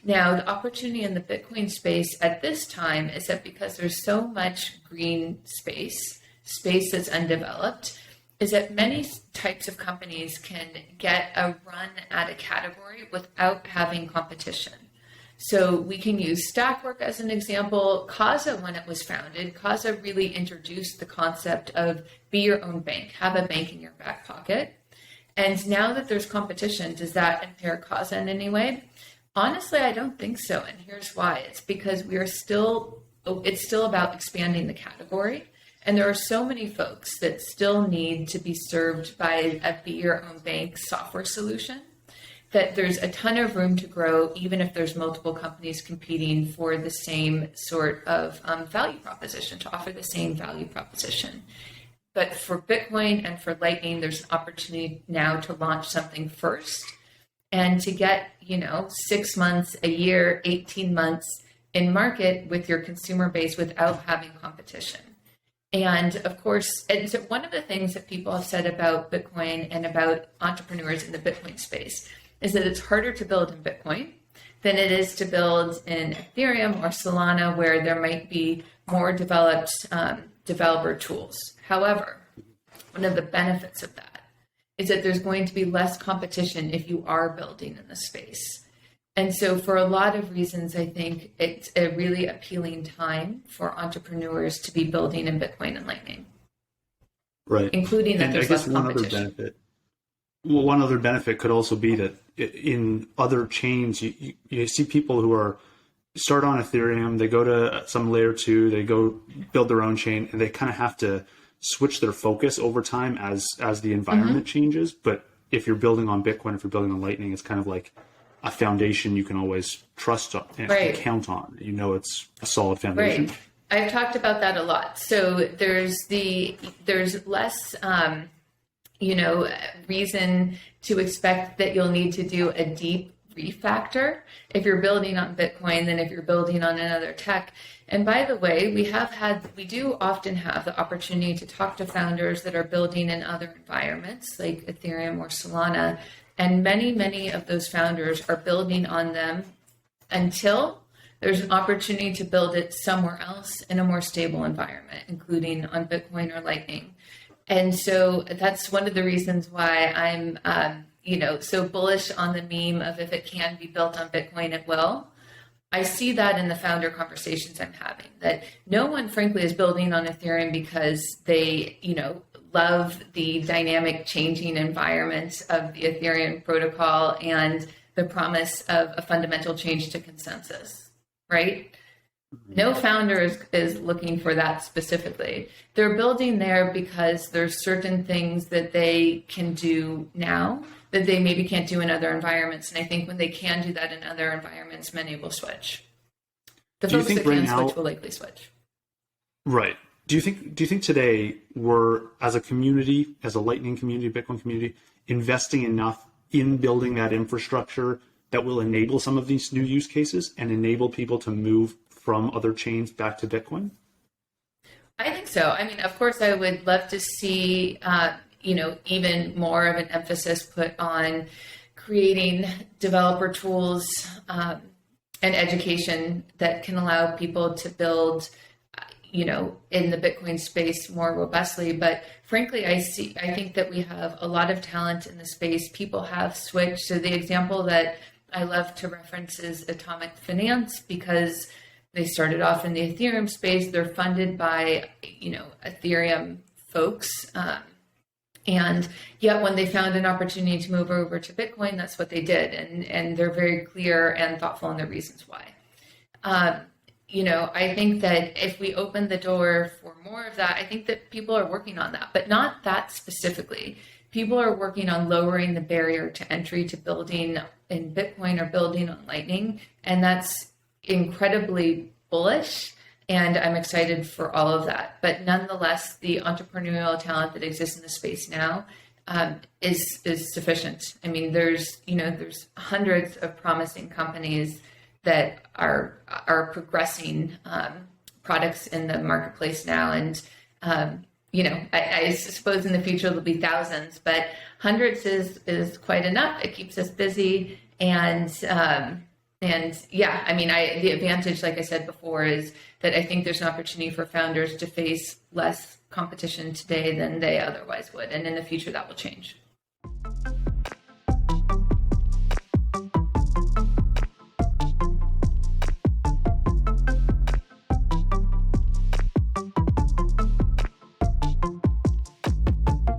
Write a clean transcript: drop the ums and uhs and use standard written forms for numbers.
Now, the opportunity in the Bitcoin space at this time is that because there's so much green space that's undeveloped, is that many types of companies can get a run at a category without having competition. So we can use Stackwork as an example. Kaza, when it was founded, Kaza really introduced the concept of be your own bank, have a bank in your back pocket. And now that there's competition, does that impair Kaza in any way? Honestly, I don't think so. And here's why. It's because it's still about expanding the category. And there are so many folks that still need to be served by a be your own bank software solution that there's a ton of room to grow, even if there's multiple companies competing for the same sort of value proposition, to offer the same value proposition. But for Bitcoin and for Lightning, there's an opportunity now to launch something first and to get, 6 months, a year, 18 months in market with your consumer base without having competition. And of course, and so one of the things that people have said about Bitcoin and about entrepreneurs in the Bitcoin space is that it's harder to build in Bitcoin than it is to build in Ethereum or Solana, where there might be more developed developer tools. However, one of the benefits of that is that there's going to be less competition if you are building in the space. And so for a lot of reasons, I think it's a really appealing time for entrepreneurs to be building in Bitcoin and Lightning. Right. Including that there's less competition. One other benefit could also be that in other chains, you see people who start on Ethereum, they go to some layer 2, they go build their own chain, and they kind of have to switch their focus over time as the environment changes. But if you're building on Bitcoin, if you're building on Lightning, it's kind of like a foundation you can always trust on and count on. It's a solid foundation. Right. I've talked about that a lot. So there's less reason to expect that you'll need to do a deep refactor if you're building on Bitcoin than if you're building on another tech. And by the way, we do often have the opportunity to talk to founders that are building in other environments like Ethereum or Solana. And many, many of those founders are building on them until there's an opportunity to build it somewhere else in a more stable environment, including on Bitcoin or Lightning. And so that's one of the reasons why I'm, so bullish on the meme of if it can be built on Bitcoin, it will. I see that in the founder conversations I'm having, that no one, frankly, is building on Ethereum because they, love the dynamic changing environment of the Ethereum protocol and the promise of a fundamental change to consensus, right? No founder is looking for that specifically. They're building there because there's certain things that they can do now that they maybe can't do in other environments. And I think when they can do that in other environments, many will switch. The folks that can switch will likely switch. Right. Do you think today we're, as a community, as a Lightning community, Bitcoin community, investing enough in building that infrastructure that will enable some of these new use cases and enable people to move from other chains back to Bitcoin? I think so. I mean, of course, I would love to see, even more of an emphasis put on creating developer tools and education that can allow people to build, in the Bitcoin space more robustly. But frankly, I think that we have a lot of talent in the space. People have switched. So the example that I love to reference is Atomic Finance, because they started off in the Ethereum space. They're funded by, Ethereum folks. And yet when they found an opportunity to move over to Bitcoin, that's what they did. And they're very clear and thoughtful in the reasons why. I think that if we open the door for more of that, I think that people are working on that, but not that specifically. People are working on lowering the barrier to entry to building in Bitcoin or building on Lightning. And that's incredibly bullish. And I'm excited for all of that. But nonetheless, the entrepreneurial talent that exists in the space now is sufficient. I mean, there's hundreds of promising companies that are progressing products in the marketplace now. And, I suppose in the future there'll be thousands, but hundreds is quite enough. It keeps us busy. And And yeah, I mean, the advantage, like I said before, is that I think there's an opportunity for founders to face less competition today than they otherwise would. And in the future, that will change.